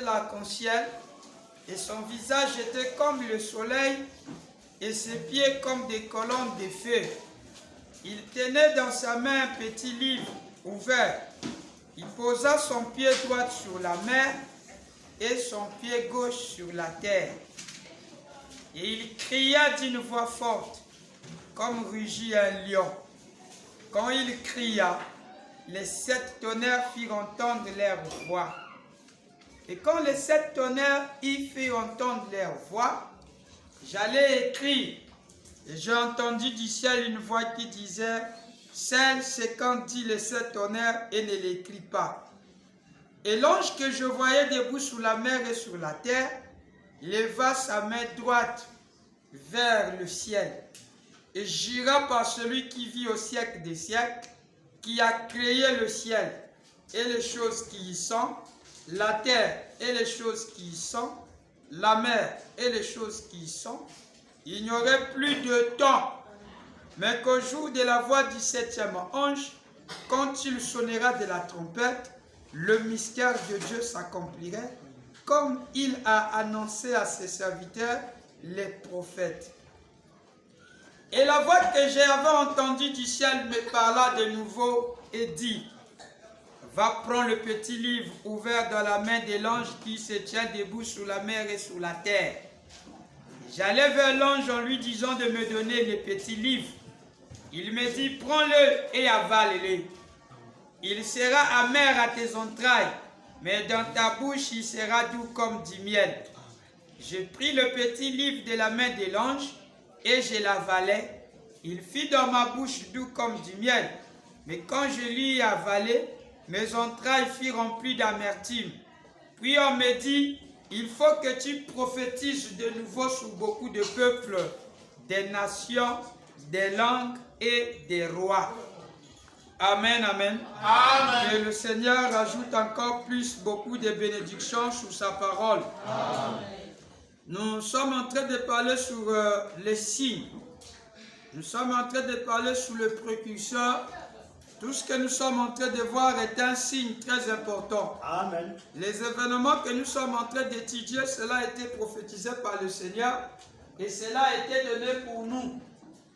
était l'arc-en-ciel, et son visage était comme le soleil, et ses pieds comme des colonnes de feu. Il tenait dans sa main un petit livre ouvert. Il posa son pied droit sur la mer et son pied gauche sur la terre. Et il cria d'une voix forte, comme rugit un lion. Quand il cria, les 7 tonnerres firent entendre leur voix. Et quand les 7 tonnerres y firent entendre leur voix, j'allais écrire. Et j'ai entendu du ciel une voix qui disait, « Celle, c'est quand dit les 7 tonnerres et ne l'écrit pas. » Et l'ange que je voyais debout sur la mer et sur la terre, leva sa main droite vers le ciel et jura par celui qui vit au siècle des siècles, qui a créé le ciel et les choses qui y sont, la terre et les choses qui y sont, la mer et les choses qui y sont, il n'y aurait plus de temps, mais qu'au jour de la voix du 7e ange, quand il sonnera de la trompette, le mystère de Dieu s'accomplirait, comme il a annoncé à ses serviteurs, les prophètes. Et la voix que j'avais entendue du ciel me parla de nouveau et dit, « Va prendre le petit livre ouvert dans la main de l'ange qui se tient debout sur la mer et sur la terre. » J'allais vers l'ange en lui disant de me donner le petit livre. Il me dit, « Prends-le et avale-le. Il sera amer à tes entrailles, mais dans ta bouche il sera doux comme du miel. » J'ai pris le petit livre de la main de l'ange et je l'avalai. Il fit dans ma bouche doux comme du miel. Mais quand je l'ai avalé, mes entrailles furent remplies d'amertume. Puis on me dit, il faut que tu prophétises de nouveau sur beaucoup de peuples, des nations, des langues et des rois. Amen, amen. Amen. Que le Seigneur ajoute encore plus beaucoup de bénédictions sur sa parole. Amen. Nous sommes en train de parler sur les signes. Nous sommes en train de parler sur le précurseur. Tout ce que nous sommes en train de voir est un signe très important. Amen. Les événements que nous sommes en train d'étudier, cela a été prophétisé par le Seigneur et cela a été donné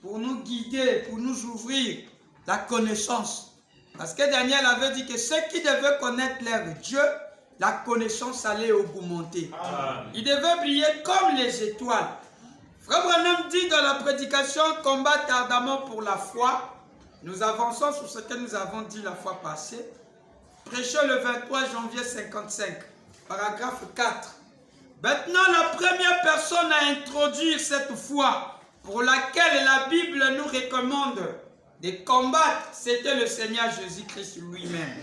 pour nous guider, pour nous ouvrir la connaissance. Parce que Daniel avait dit que ceux qui devaient connaître leur Dieu, la connaissance allait augmenter. Amen. Ils devaient briller comme les étoiles. Frère Branham dit dans la prédication, combat ardemment pour la foi. Nous avançons sur ce que nous avons dit la fois passée. Prêché le 23 janvier 55, paragraphe 4. Maintenant, la première personne à introduire cette foi pour laquelle la Bible nous recommande de combattre, c'était le Seigneur Jésus-Christ lui-même.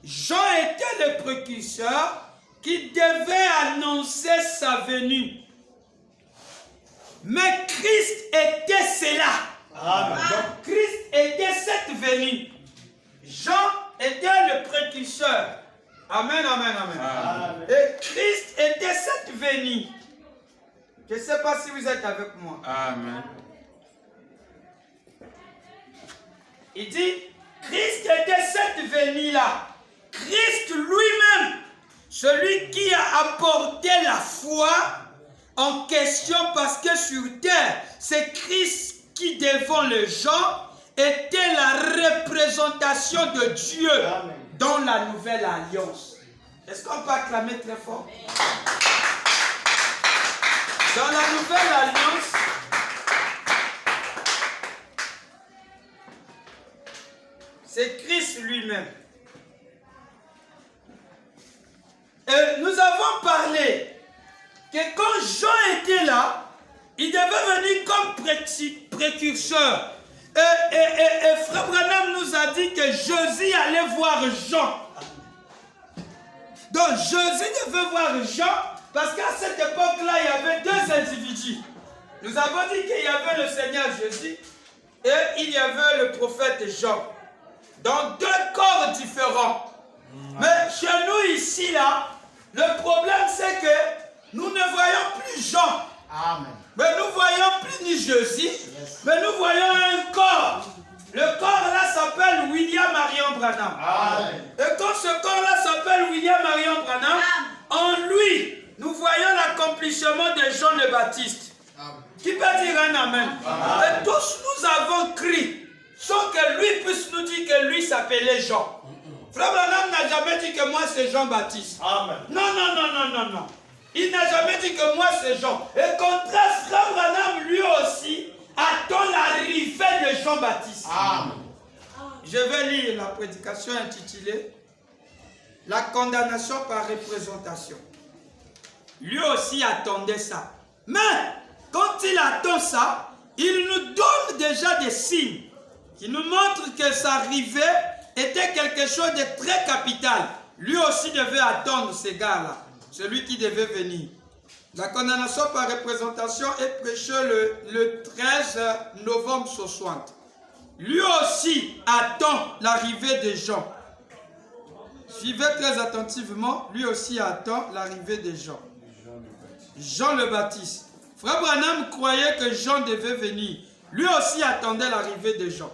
Jean était le précurseur qui devait annoncer sa venue. Mais Christ était cela. Amen. Donc Christ était cette venue. Jean était le précurseur. Amen, amen, amen. Amen. Et Christ était cette venue. Je ne sais pas si vous êtes avec moi. Amen. Il dit, Christ était cette venue-là. Christ lui-même, celui qui a apporté la foi en question, parce que sur terre, c'est Christ qui devant les gens était la représentation de Dieu. Amen. Dans la nouvelle alliance. Est-ce qu'on peut acclamer très fort? Dans la nouvelle alliance, c'est Christ lui-même. Et nous avons parlé que quand Jean était là, il devait venir comme précurseur. Et Frère Branham nous a dit que Jésus allait voir Jean. Donc Jésus devait voir Jean parce qu'à cette époque-là, il y avait deux individus. Nous avons dit qu'il y avait le Seigneur Jésus et il y avait le prophète Jean. Dans deux corps différents. Mais chez nous ici, là, le problème c'est que nous ne voyons plus Jean. Amen. Mais nous voyons plus ni Jésus, mais nous voyons un corps. Le corps là s'appelle William Marion Branham. Amen. Et quand ce corps là s'appelle William Marion Branham, en lui l'accomplissement de Jean le Baptiste. Qui peut dire un amen? Et tous nous avons crié, sans que lui puisse nous dire que lui s'appelait Jean. Frère Branham n'a jamais dit que moi c'est Jean-Baptiste. Non. Il n'a jamais dit que moi c'est Jean. Et contraire, Frère Branham lui aussi attend l'arrivée de Jean-Baptiste. Je vais lire la prédication intitulée La condamnation par représentation. Lui aussi attendait ça. Mais quand il attend ça, il nous donne déjà des signes qui nous montrent que sa arrivée était quelque chose de très capital. Lui aussi devait attendre ces gars-là, celui qui devait venir. La condamnation par représentation est prêchée le 13 novembre 60. Lui aussi attend l'arrivée de Jean. Suivez très attentivement, lui aussi attend l'arrivée de Jean. Jean le Baptiste. Frère Branham croyait que Jean devait venir. Lui aussi attendait l'arrivée de Jean.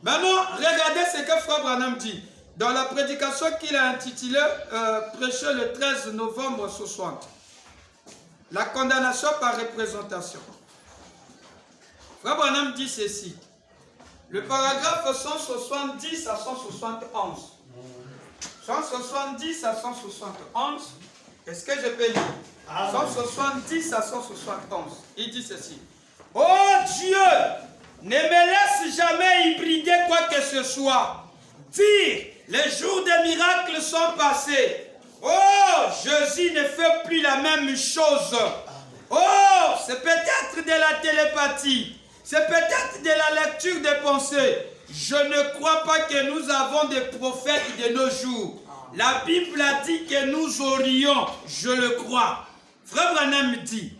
Maintenant, regardez ce que Frère Branham dit. Dans la prédication qu'il a intitulée prêchée le 13 novembre 60. La condamnation par représentation. Frère Branham dit ceci. Le paragraphe 170 à 171. 170 à 171. Est-ce que je peux lire? 170 à 171. Il dit ceci. Oh Dieu, ne me laisse jamais hybrider quoi que ce soit. Dire, les jours des miracles sont passés. Oh, Jésus ne fait plus la même chose. Oh, c'est peut-être de la télépathie. C'est peut-être de la lecture des pensées. Je ne crois pas que nous avons des prophètes de nos jours. La Bible a dit que nous aurions, je le crois. Frère Branham dit,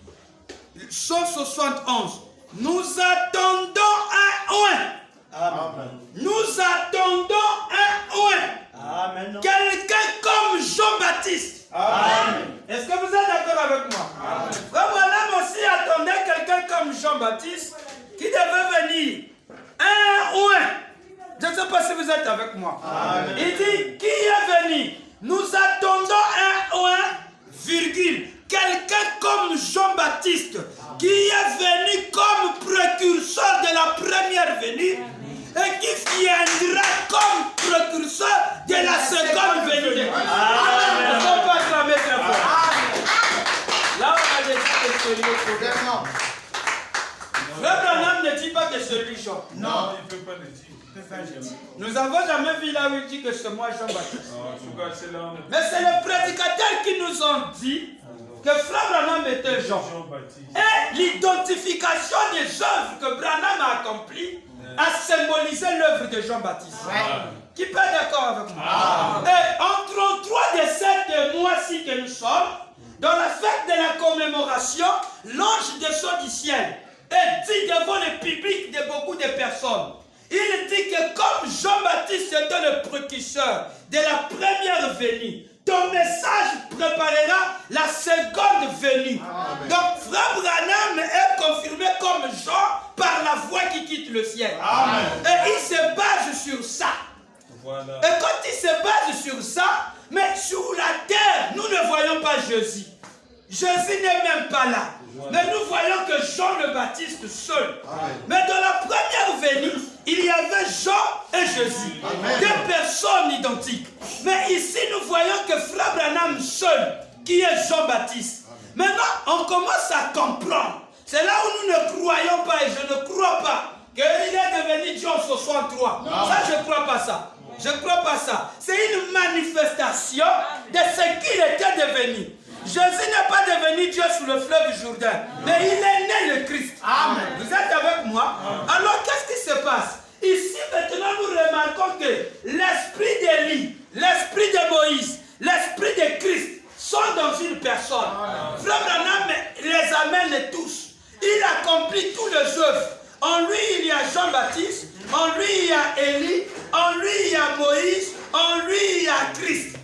171, nous attendons un oint. Amen. Nous attendons un oint. Quelqu'un comme Jean-Baptiste. Est-ce que vous êtes d'accord avec moi? Amen. Frère Branham aussi attendait quelqu'un comme Jean-Baptiste qui devait venir. Un oint. Je ne sais pas si vous êtes avec moi. Amen. Il dit, qui est venu? Nous attendons un oint, virgule. Quelqu'un comme Jean-Baptiste, qui est venu comme précurseur de la première venue et qui viendra comme précurseur de la seconde venue. Amen. Il ne faut pas acclamer très fort. Là, on a déjà que celui Frère Branham ne dit pas que c'est lui Jean. Non, il ne peut pas le dire. Nous n'avons jamais vu là où il dit que c'est moi Jean-Baptiste. Mais c'est les prédicateurs qui nous ont dit que Frère Branham était Jean. Et l'identification des œuvres que Branham a accomplies a symbolisé l'œuvre de Jean-Baptiste. Qui peut être d'accord avec moi? Et en 33 de 7 mois-ci que nous sommes, dans la fête de la commémoration, l'ange descend du ciel et dit devant le public de beaucoup de personnes. Il dit que comme Jean-Baptiste était le précurseur de la première venue, ton message préparera la seconde venue. Amen. Donc Frère Branham est confirmé comme Jean par la voix qui quitte le ciel. Amen. Et il se base sur ça. Voilà. Et quand il se base sur ça, mais sur la terre, nous ne voyons pas Jésus. Jésus n'est même pas là. Mais nous voyons que Jean le Baptiste seul. Amen. Mais dans la première venue, il y avait Jean et Jésus. Amen. Deux personnes identiques. Mais ici, nous voyons que Frère Branham seul, qui est Jean-Baptiste. Maintenant, on commence à comprendre. C'est là où nous ne croyons pas, et je ne crois pas, qu'il est devenu John 63. Non. Ça, je ne crois pas ça. Je ne crois pas ça. C'est une manifestation de ce qu'il était devenu. Jésus n'est pas devenu Dieu sous le fleuve Jourdain, mais il est né le Christ. Amen. Vous êtes avec moi? Alors qu'est-ce qui se passe? Ici maintenant nous remarquons que l'esprit d'Élie, l'esprit de Moïse, l'esprit de Christ sont dans une personne. Frère Branham les amène tous. Il accomplit tous les œuvres. En lui il y a Jean-Baptiste, en lui il y a Élie, en lui il y a Moïse, en lui il y a Christ.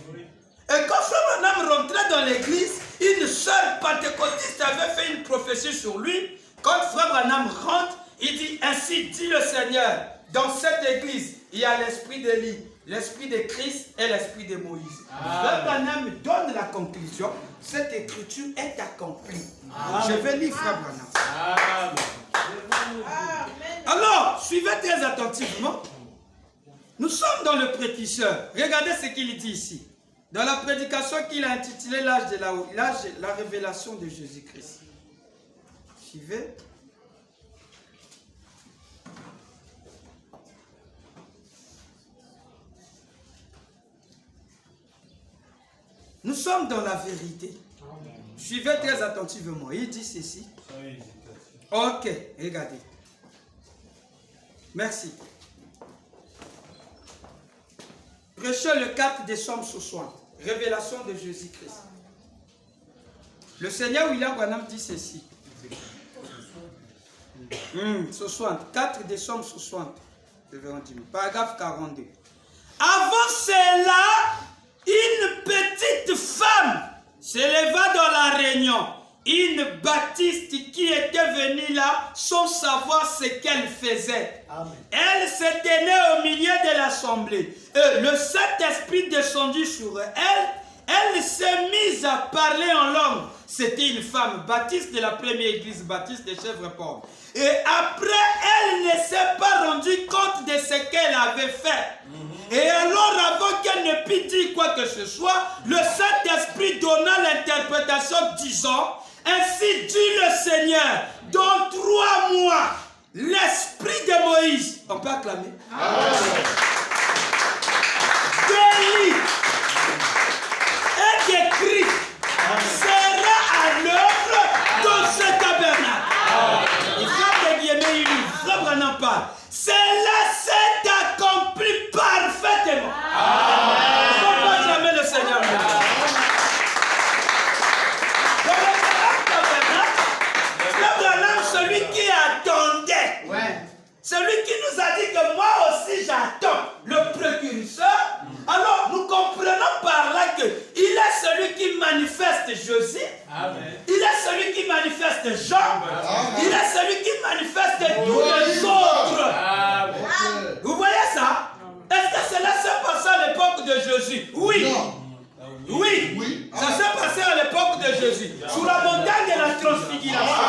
Et quand Frère Branham rentrait dans l'église, une sœur pentecôtiste avait fait une prophétie sur lui. Quand Frère Branham rentre, il dit, ainsi dit le Seigneur, dans cette église, il y a l'esprit d'Élie, l'esprit de Christ et l'esprit de Moïse. Frère Branham donne la conclusion. Cette écriture est accomplie. Amen. Je vais lire Frère Branham. Alors, suivez très attentivement. Nous sommes dans le prédicteur. Regardez ce qu'il dit ici. Dans la prédication qu'il a intitulée l'âge de la révélation de Jésus-Christ. Suivez. Nous sommes dans la vérité. Suivez très attentivement. Il dit ceci. Ok, regardez. Merci. Prêchez le 4 décembre 60. Révélation de Jésus-Christ. Le Seigneur William Branham dit ceci. 60. 4 décembre 60. Paragraphe 42. Avant cela, une petite femme s'éleva dans la réunion. Une baptiste qui était venue là sans savoir ce qu'elle faisait. Amen. Elle se tenait au milieu de l'assemblée. Le Saint-Esprit descendit sur elle. Elle s'est mise à parler en langue. C'était une femme baptiste de la première église baptiste de Chèvreport. Et après, elle ne s'est pas rendue compte de ce qu'elle avait fait. Et alors, avant qu'elle ne puisse dire quoi que ce soit, le Saint-Esprit donna l'interprétation disant: ainsi dit le Seigneur, dans 3 mois, l'esprit de Moïse, on peut acclamer, d'Élie et de Christ sera à l'œuvre dans ce tabernacle. Il faut que Guillemets illustre, Frère Branham parle. Cela s'est accompli parfaitement. Il ne faut pas jamais le Seigneur. Celui qui attendait, celui qui nous a dit que moi aussi j'attends le précurseur, alors nous comprenons par là qu'il est celui qui manifeste Jésus, il est celui qui manifeste Jean, il est celui qui manifeste tous les autres. Vous voyez ça? Est-ce que cela s'est passé à l'époque de Jésus? Oui. Oui, ça s'est passé à l'époque de Jésus. Sur la montagne de la transfiguration,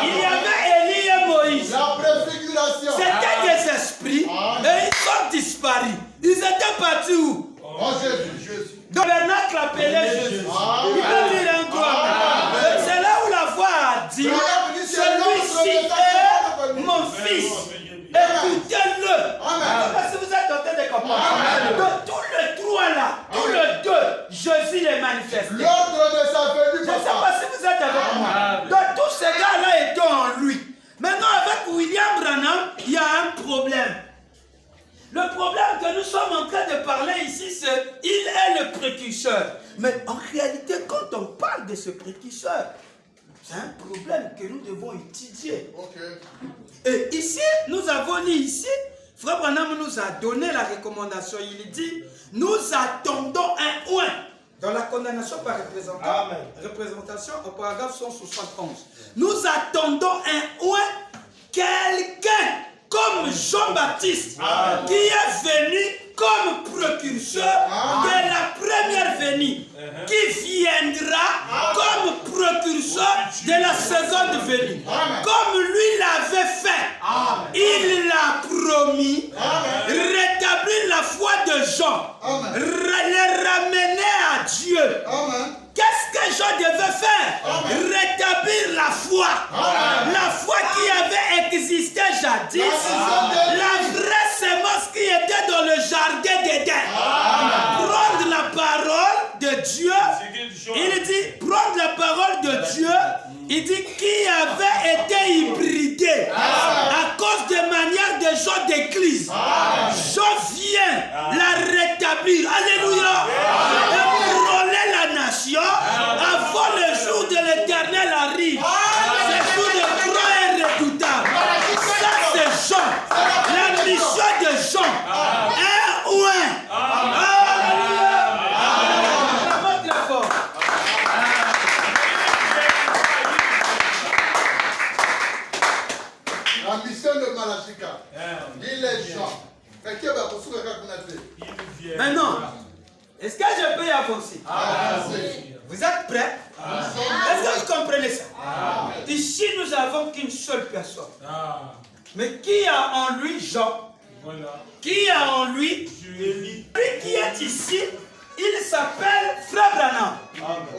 il y avait Élie et Moïse. La préfiguration. C'était des esprits et ils sont disparus. Ils étaient partis où? Dans le tabernacle appelé Jésus. Il peut dire un gloire. C'est là où la voix a dit: celui-ci est mon fils. Écoutez-le. Si vous êtes en train de comprendre, de tous les 3 là, tous les 2, Jésus les manifeste. L'ordre de sa venue. Je ne sais pas si vous êtes avec moi. Donc tous ces gars-là étaient en lui. Maintenant, avec William Branham, il y a un problème. Le problème que nous sommes en train de parler ici, c'est qu'il est le précurseur. Mais en réalité, quand on parle de ce précurseur, c'est un problème que nous devons étudier. Et ici, nous avons lu ici, Frère Branham nous a donné la recommandation. Il dit: nous attendons un oint. Dans la condamnation par représentation, au paragraphe 171. Nous attendons un oint, quelqu'un comme Jean-Baptiste, qui est venu comme précurseur de la première venue, qui viendra comme précurseur de la seconde venue. Comme lui l'avait fait, il l'a promis, rétablir la foi de Jean, les ramener à Dieu. Qu'est-ce que Jean devait faire? Rétablir la foi. La foi qui avait existé jadis. La vraie sémence qui était dans le jardin d'Éden. Prendre la parole de Dieu. Il dit, prendre la parole de Dieu. Il dit qui avait été hybridé à cause des manières des gens d'église. Jean vient la rétablir. Alléluia. Et brûler la nation avant le jour de l'Éternel arrive. C'est jour de croix et redoutable. Ça c'est Jean. La mission de Jean. Un ou un. La mission de Malachika, il est Jean. Mais qui va construire la avancer. Vous êtes prêts? Est-ce que vous comprenez ça? Ici, nous n'avons qu'une seule personne. Mais qui a en lui Jean? Qui a en lui? Lui qui est ici, il s'appelle Frère Branham.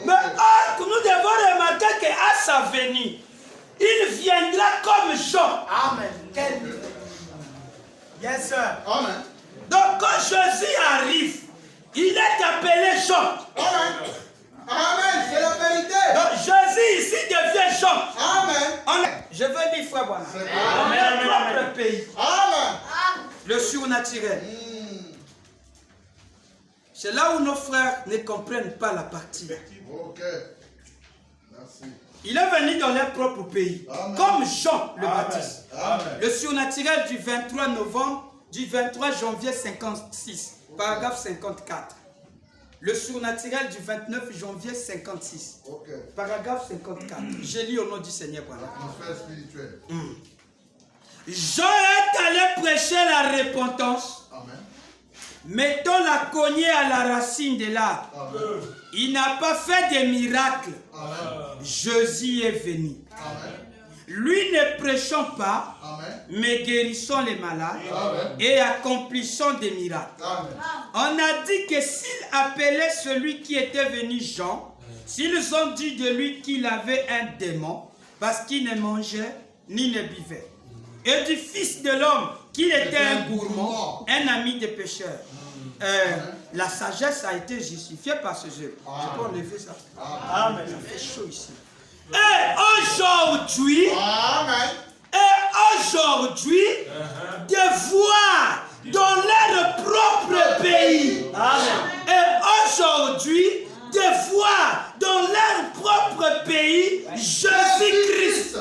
Mais or, nous devons remarquer qu'à sa venue, il viendra comme Jean. Amen. Yes, sir. Amen. Donc quand Jésus arrive, il est appelé Jean. Amen. Amen, c'est la vérité. Donc Jésus ici devient Jean. Amen. Je veux dire, frère Branham, dans notre propre pays, amen, le surnaturel. C'est là où nos frères ne comprennent pas la partie. Ok. Merci. Il est venu dans leur propre pays, amen, comme Jean le Baptiste. Amen. Le surnaturel du 23 novembre, du 23 janvier 56, paragraphe 54. Le surnaturel du 29 janvier 56, okay, paragraphe 54. Je lis au nom du Seigneur. L'atmosphère spirituelle. Jean est allé prêcher la repentance, amen, mettant la cognée à la racine de l'arbre. Il n'a pas fait de miracles. Amen. Jésus est venu. Amen. Lui ne prêchant pas, amen, mais guérissant les malades, amen, et accomplissant des miracles. Amen. On a dit que s'ils appelaient celui qui était venu Jean, s'ils ont dit de lui qu'il avait un démon, parce qu'il ne mangeait ni ne buvait, et du Fils de l'homme qu'il était un gourmand, un ami des pécheurs, la sagesse a été justifiée par ce jeu. Je peux enlever ça. Amen. Ça fait chaud ici. Et aujourd'hui, de voir dans leur propre pays, et aujourd'hui, de voir dans leur propre pays Jésus-Christ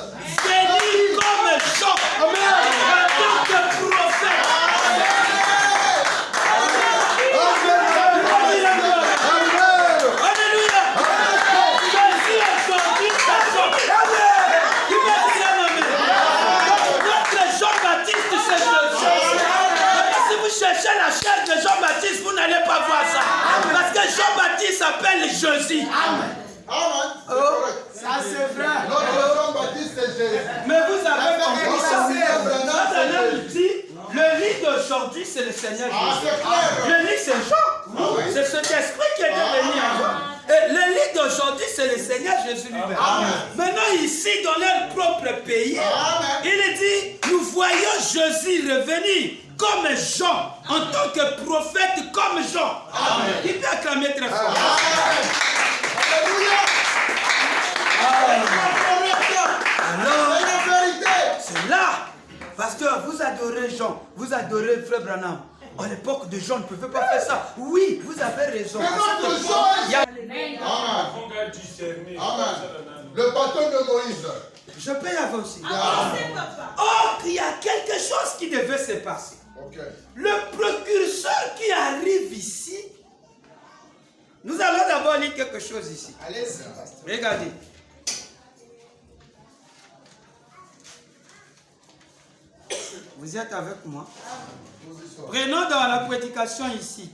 venu comme Jean, en tant que prophète. Cherchez la chair de Jean-Baptiste, vous n'allez pas voir ça. Parce que Jean-Baptiste s'appelle Jésus. Amen. Oh, ça c'est vrai. Notre Jean-Baptiste c'est Jésus. Mais vous avez compris ça. Notre dit, le lit d'aujourd'hui c'est le Seigneur Jésus. Le lit c'est Jean. C'est cet esprit qui est devenu avant. Et le lit d'aujourd'hui c'est le Seigneur Jésus lui-même. Maintenant ici dans leur propre pays, il dit, nous voyons Jésus revenir comme Jean, en tant que prophète comme Jean. Amen. Il peut acclamer très fort. Alors, c'est là, parce que vous adorez Jean, vous adorez Frère Branham. À l'époque de Jean, on ne pouvait pas faire ça. Oui, vous avez raison. Amen. Le bâton de Moïse. Je peux y avancer. Or, il y a quelque chose qui devait se passer. Okay. Le précurseur qui arrive ici, nous allons d'abord lire quelque chose ici. Allez-y. Regardez. Vous êtes avec moi? Prenons dans la prédication ici.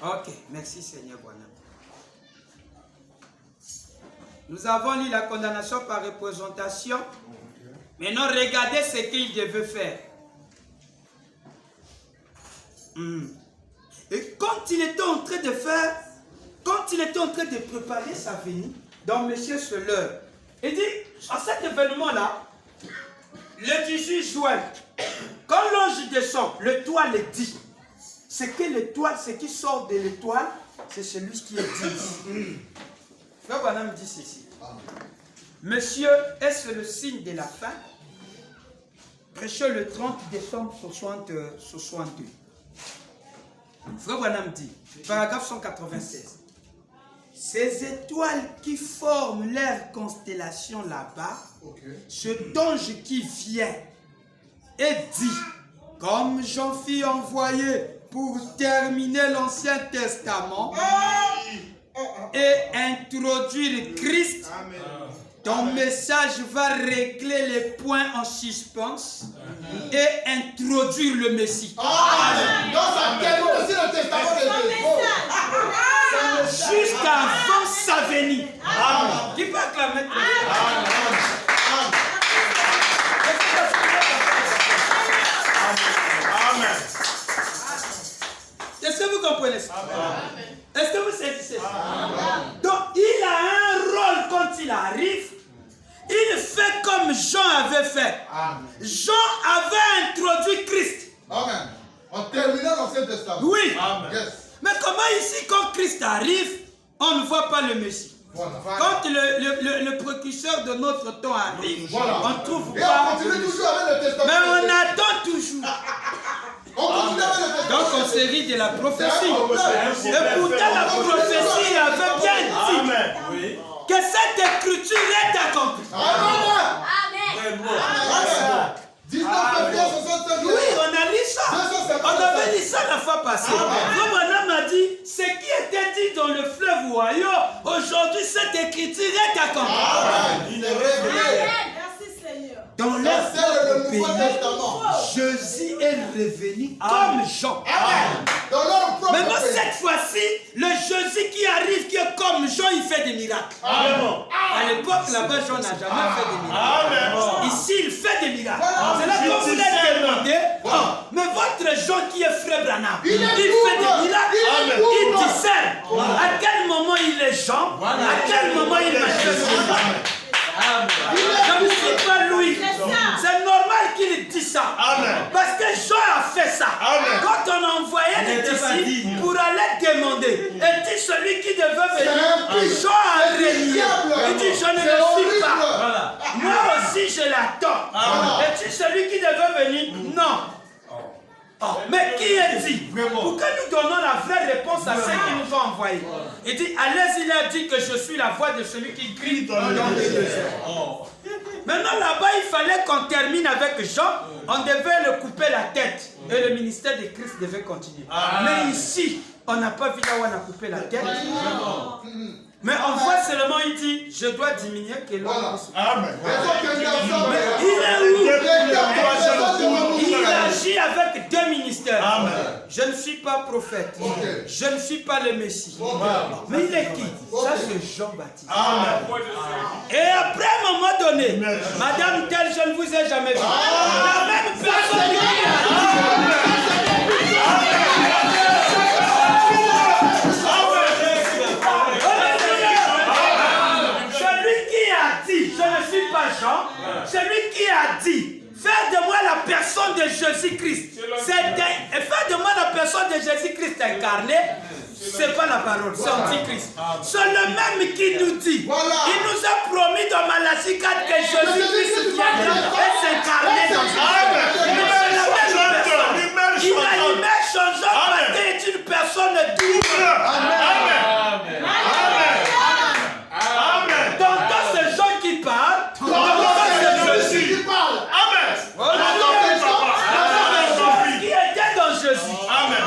Ok, merci Seigneur. Nous avons lu la condamnation par représentation. Maintenant, regardez ce qu'il devait faire. Et quand il était en train de faire, quand il était en train de préparer sa venue, dans Monsieur Soler, il dit, à cet événement-là, le 18 juin, quand l'ange descend, l'étoile dit. C'est que l'étoile, ce qui sort de l'étoile, c'est celui qui est dit. Frère Branham dit ceci. Monsieur, est-ce le signe de la fin? Prêché le 30 décembre 62. Frère Branham dit, paragraphe 196. Ces étoiles qui forment leur constellation là-bas, cet ange qui vient et dit, comme Jean fut envoyé pour terminer l'Ancien Testament et introduire Christ, Ton message va régler les points en suspens et introduire le Messie. Amen. Donc ça termine aussi le testament de Dieu. Jusqu'avant sa venue. Amen. Qui peut acclamer? Amen. Est-ce que vous comprenez ça? Est-ce que vous saisissez ça? Donc il a un rôle quand il arrive. Il fait comme Jean avait fait. Amen. Jean avait introduit Christ. Amen. En terminant l'Ancien Testament. Oui. Amen. Yes. Mais comment ici, quand Christ arrive, on ne voit pas le Messie? Voilà. Quand le précurseur de notre temps arrive, Voilà. on ne trouve Et pas. on continue toujours avec le testament. Mais on attend toujours. On continue avec le testament. Donc on se rit de la prophétie. C'est un problème. Et pourtant la prophétie avait bien dit Amen. Oui. que cette écriture est accomplie. Amen. Amen. 19 février 65. Oui, on a lu ça. On avait lu ça la fois passée. Romain m'a dit, ce qui était dit dans le fleuve Ohio, aujourd'hui cette écriture est accomplie. Amen. Il est révélé. Merci Seigneur. Dans C'est le leur Nouveau pays, Testament. Jésus est revenu comme Jean. Amen. Dans leur propre Maintenant, pays. cette fois-ci, le Jésus qui arrive, qui est comme Jean, il fait des miracles. Amen. À l'époque, là-bas, Jean n'a jamais fait des miracles. Amen. Ici, il fait des miracles. Voilà. C'est là que vous voulez demander, mais votre Jean qui est frère Branham, il fait des miracles, Amen. il discerne. À quel moment il est Jean, à quel moment il manifeste. Je ne suis pas lui. C'est normal qu'il dise ça. Amen. Parce que Jean a fait ça. Amen. Quand on envoyait les disciples pour aller demander, et dit celui qui devait venir, Jean a renié. Il dit je ne le suis pas. Moi aussi je l'attends. Et dit celui qui devait venir, non. Mais qui est dit? Pour que nous donnons la vraie réponse à ceux qui nous ont envoyés. Il dit, à l'aise, il a dit que je suis la voix de celui qui crie dans le désert. Maintenant, là-bas, il fallait qu'on termine avec Jean. On devait le couper la tête. Et le ministère de Christ devait continuer. Mais ici, on n'a pas vu là où on a coupé la tête. Mais on voit seulement, il dit, je dois diminuer que l'homme. Amen. Il est où? Il agit avec deux ministères. Amen. Je ne suis pas prophète. Je ne suis pas le Messie. Mais il est qui? Ça, c'est Jean-Baptiste. Amen. Et après, à un moment donné, Madame telle, je ne vous ai jamais vu. La même personne qui a dit, je ne suis pas Jean, celui qui a dit, fais de moi la personne de Jésus-Christ. Fais de moi la personne de Jésus-Christ incarné. C'est pas la parole, c'est Antichrist. C'est le même qui nous dit. Il nous a promis dans Malachie 4 que Jésus-Christ viendra et s'incarner dans nous. Il a l'image changeante parce qu'il est une personne double. Amen. Tantôt c'est Jean qui parle, tantôt c'est Jésus qui parle. Amen. qui était dans Jésus. Amen.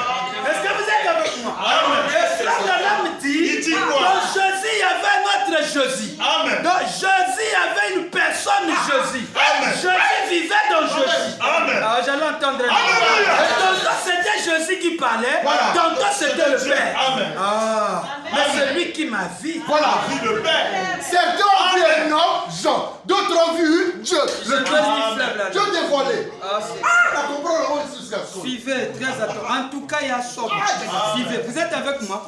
Est-ce que vous êtes avec moi? Amen. Et frère de l'âme dit, Il dit quoi? dans Jésus, il y avait notre Jésus. Amen. Dans Jésus, il y avait une personne Jésus. Amen. Jésus vivait dans Jésus. Amen. Alors j'allais entendre. Alléluia. Et tantôt c'était Jésus qui parlait, tantôt c'était le Père. Amen. Mais celui qui m'a vu. Voilà. Vie le Père. Certains ont vu un homme, Jean. D'autres ont vu Dieu. Le Dieu dévoilé. La comprendre jusqu'à ce Suivez, très attention. En tout cas, il y a ça. Suivez. Vous êtes avec moi?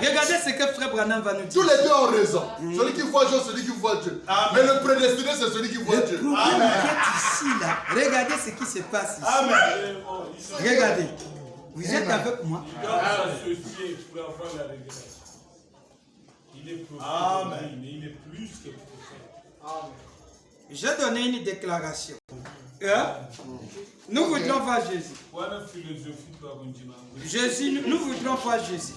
Regardez ce que Frère Branham va nous dire. tous les deux ont raison. Celui qui voit Dieu, celui qui voit Dieu. Mais le prédestiné, c'est celui qui voit Dieu. Le problème qui est ici, là, regardez ce qui se passe ici. Amen. Regardez. Vous êtes avec moi? Il est prophète, Amen. mais il est plus que prophète. J'ai donné une déclaration. Nous voudrons voir Jésus. Jésus, nous voudrons voir Jésus.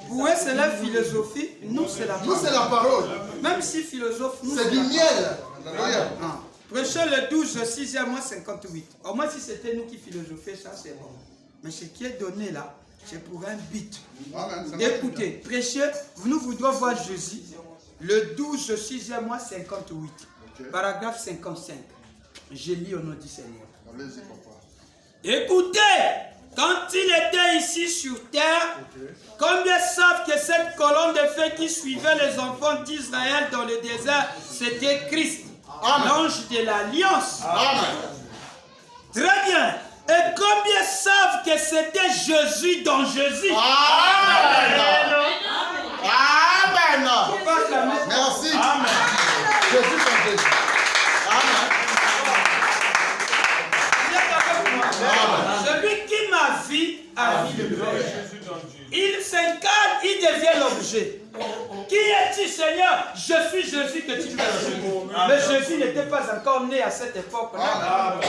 Pour eux, c'est la philosophie. Nous, c'est la Nous, parole. c'est la parole. Même si philosophe, nous, C'est du la miel. parole. Prêchez le 12, 6e mois 58. Au moins, si c'était nous qui philosophions, ça, c'est bon. Mais ce qui est donné là, c'est pour un but. Écoutez, prêchez, nous voudrons voir Jésus. Le 12 au 6e mois 58. Paragraphe 55. Je lis au nom du Seigneur. Allez-y, papa. Écoutez, quand il était ici sur terre, combien savent que cette colonne de feu qui suivait les enfants d'Israël dans le désert, c'était Christ, l'ange de l'Alliance. Très bien. Et combien savent que c'était Jésus dans Jésus? Amen. Merci. Jésus dans Jésus. Celui qui m'a vu a vu le Père. Il s'incarne, il devient l'objet. Qui es-tu, Seigneur? Je suis Jésus que tu m'as. Mais Jésus n'était pas encore né à cette époque-là.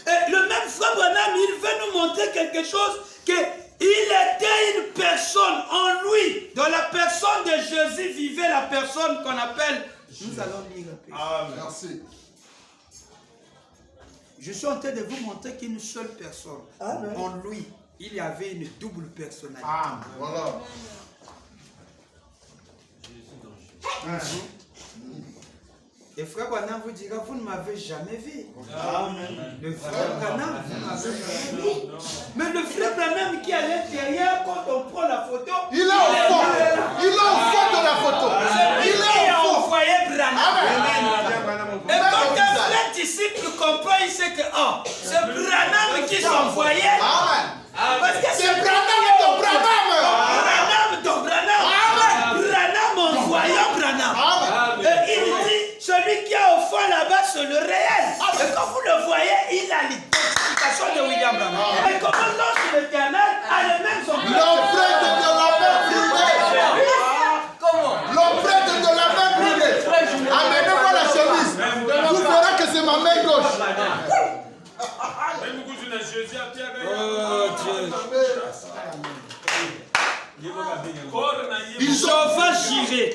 Et le même frère Branham, il veut nous montrer quelque chose, qu'il était une personne en lui. Dans la personne de Jésus vivait la personne qu'on appelle... Nous allons lire un peu. Merci. Je suis en train de vous montrer qu'une seule personne, en lui, il y avait une double personnalité. Voilà. Et frère Branham vous dira, vous ne m'avez jamais vu. Le frère Branham, vous m'avez jamais vu. Mais le frère Branham qui est à l'intérieur, quand on prend la photo, Il est au fond. Il est au fond de la photo. Il Il a est au fond. envoyé Branham. Et quand un vrai disciple comprend, il sait que c'est Branham qui s'envoyait. Parce que C'est Branham ton Branham. Branham. Branham envoyant Branham. Et il dit, celui qui est au fond là-bas, c'est le réel. Et quand vous le voyez, il a l'identification de William Branham. Et comment l'ange de l'Éternel a les mêmes empreintes. L'empreinte de la main brûlée. L'empreinte de la main brûlée. Amenez-moi la chemise. Vous verrez que c'est ma main gauche. Jehovah Jireh,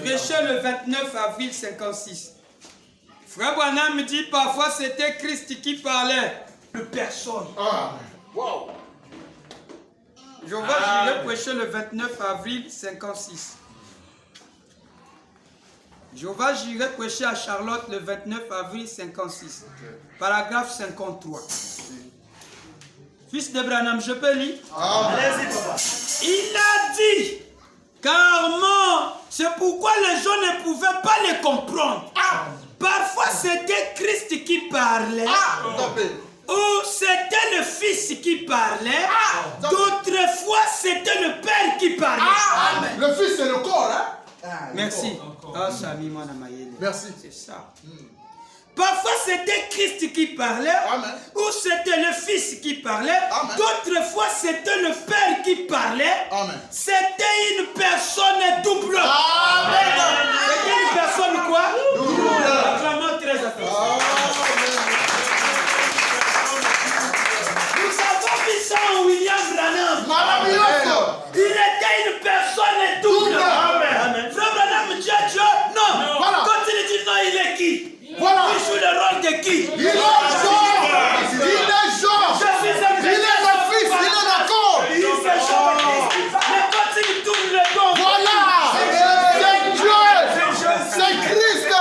prêché le 29 avril 56. Frère Branham me dit parfois c'était Christ qui parlait, de personne. Jehovah Jireh, prêché le 29 avril 56. Jehovah Jireh, prêché à Charlotte le 29 avril 56. Paragraphe 53. Fils de Branham, je peux lire? Allez-y, papa. Il a dit, car c'est pourquoi les gens ne pouvaient pas les comprendre. Parfois c'était Christ qui parlait, ou c'était le Fils qui parlait, d'autres fois c'était le Père qui parlait. Le fils c'est le corps, hein? Merci. Merci. C'est ça. Parfois c'était Christ qui parlait, ou c'était le Fils qui parlait, d'autres fois c'était le Père qui parlait. C'était une personne double. C'était une personne quoi? Double. Acclamons très attention. Nous avons vu ça en William Branham. Il était une personne double. Frère Branham dit Dieu, non. Quand il dit non, il est qui? Voilà. Il joue le rôle de qui? Il est Jean. Il est Jean. Il est le fils. Il est le corps. Il fait Jean. Mais quand il tourne le dos, Voilà. C'est Dieu. C'est Christ.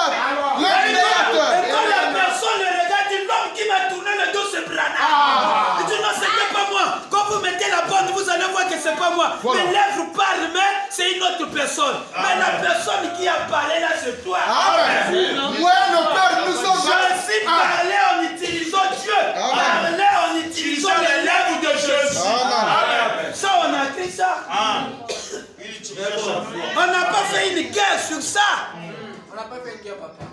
Le et Créateur. quand la personne le regarde, dit l'homme qui m'a tourné le dos, c'est Branham. Il dit non, c'était pas moi. Quand vous mettez la bande, vous allez voir que c'est pas moi. Voilà. Mes lèvres parlent, mais c'est une autre personne. Mais la personne qui a parlé là, c'est toi. Moi et le Père, nous sommes Jésus parlait en utilisant Dieu. Parlait en utilisant les lèvres de Jésus. Ça, on a écrit ça. On n'a pas fait une guerre sur ça. On n'a pas fait une guerre, papa.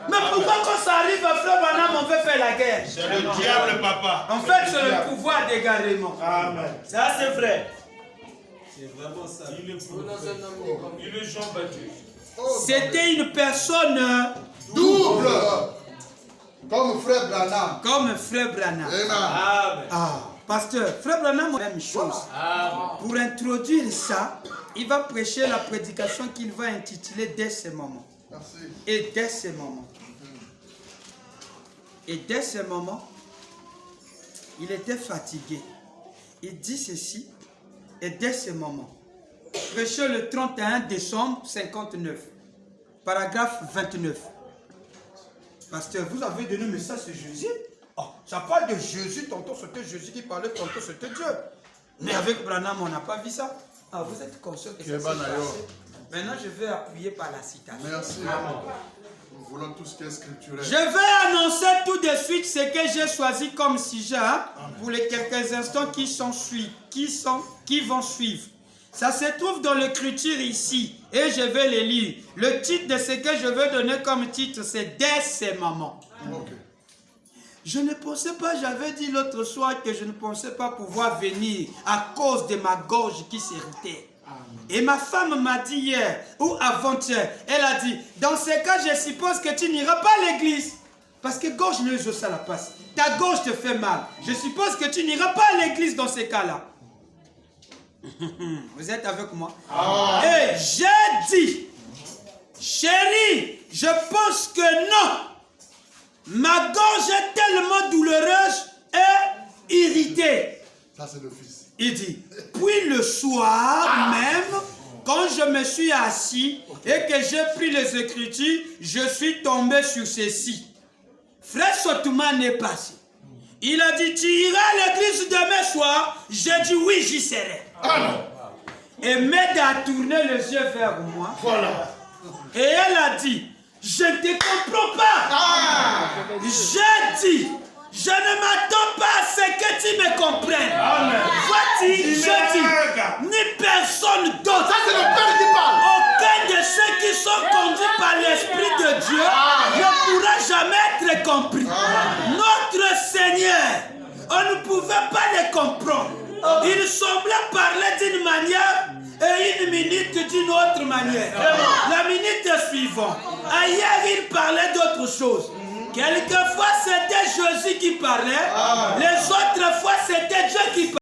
Mais pourquoi quand ça arrive à Frère Branham, on veut faire la guerre? C'est le diable, papa. En fait, c'est le pouvoir d'égarement. Ça, c'est vrai. C'est vraiment ça. Il est Nous, dans un homme né comme Il est Jean Baptiste. C'était une personne double. Comme frère Branham. comme Frère Branham. Pasteur, Frère Branham, même chose. Pour introduire ça, il va prêcher la prédication qu'il va intituler dès ce moment. Merci. Et dès ce moment. Et dès ce moment, il était fatigué. Il dit ceci, et dès ce moment, prêché le 31 décembre 59, paragraphe 29. Pasteur, vous avez donné un message sur Jésus? Oh, ça parle de Jésus, tantôt c'était Jésus qui parlait, tantôt c'était Dieu. Mais avec Branham, on n'a pas vu ça. Ah, vous êtes conscient que ça s'est passé. Maintenant, je vais appuyer par la citation. Merci. Nous voulons tout ce qui est scripturel. Je vais annoncer tout de suite ce que j'ai choisi comme sujet pour les quelques instants qui vont suivre. Ça se trouve dans l'écriture ici et je vais les lire. Le titre de ce que je veux donner comme titre, c'est « Dès ses mamans ». Ok. Je ne pensais pas, j'avais dit l'autre soir que je ne pensais pas pouvoir venir à cause de ma gorge qui s'irritait. Et ma femme m'a dit hier ou avant-hier, elle a dit, dans ce cas, je suppose que tu n'iras pas à l'église. Parce que gorge neuve, ça la passe. Ta gorge te fait mal. Je suppose que tu n'iras pas à l'église dans ces cas-là. Vous êtes avec moi? Et j'ai dit, chérie, je pense que non. Ma gorge est tellement douloureuse et irritée. Ça, c'est le fils. Il dit, puis le soir même, quand je me suis assis et que j'ai pris les Écritures, je suis tombé sur ceci. Frère Sotouman est passé. Il a dit, tu iras à l'église demain soir? J'ai dit, oui, j'y serai. Et m'aide à tourner les yeux vers moi. Voilà. Et elle a dit, je ne te comprends pas. J'ai dit, je ne m'attends pas à ce que tu me comprennes. Vois-tu, je dis, ni personne d'autre. Ça, c'est le Père qui parle. Aucun de ceux qui sont conduits par l'Esprit de Dieu ne pourra jamais être compris. Notre Seigneur, on ne pouvait pas les comprendre. Il semblait parler d'une manière et une minute d'une autre manière. La minute suivante, ailleurs il parlait d'autre chose. Quelquefois c'était Jésus qui parlait, les autres fois c'était Dieu qui parlait.